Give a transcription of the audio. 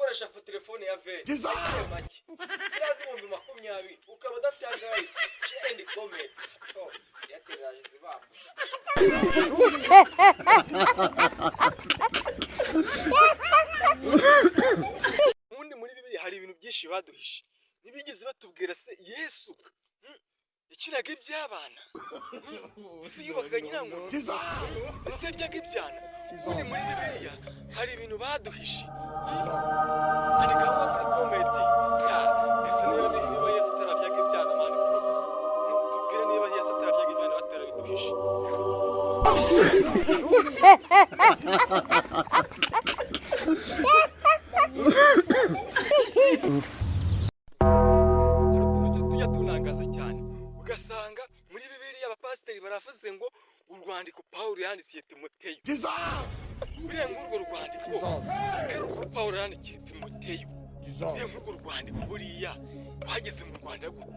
gukoresha telefone ya veni make kirazi mu 20 ukaba udatangaye and comment yateraje zibamba ubundi muri Bibiliya hari ibintu byinshi baduhishe ntibigeze batubwira se Yesu yakiraga iby'abana ese yubakaga nyirankuru ese yaryaga ibyana ubundi muri Bibiliya hari ibintu baduhishe andika muri comment ese niba Yesu atararyaga ibyana mani tubwire niba Yesu atararyaga ibyana batarabiduhishe tujya tunangaza cyane ugasanga muri Bibiliya abapasiteri baravuze ngo urwandiko Pawulo yandikiye Timoteyo birenga urwo rwandiko ariko Pawulo yandikiye Timoteyo birenga urwo rwandiko buriya wageze mu Rwanda gute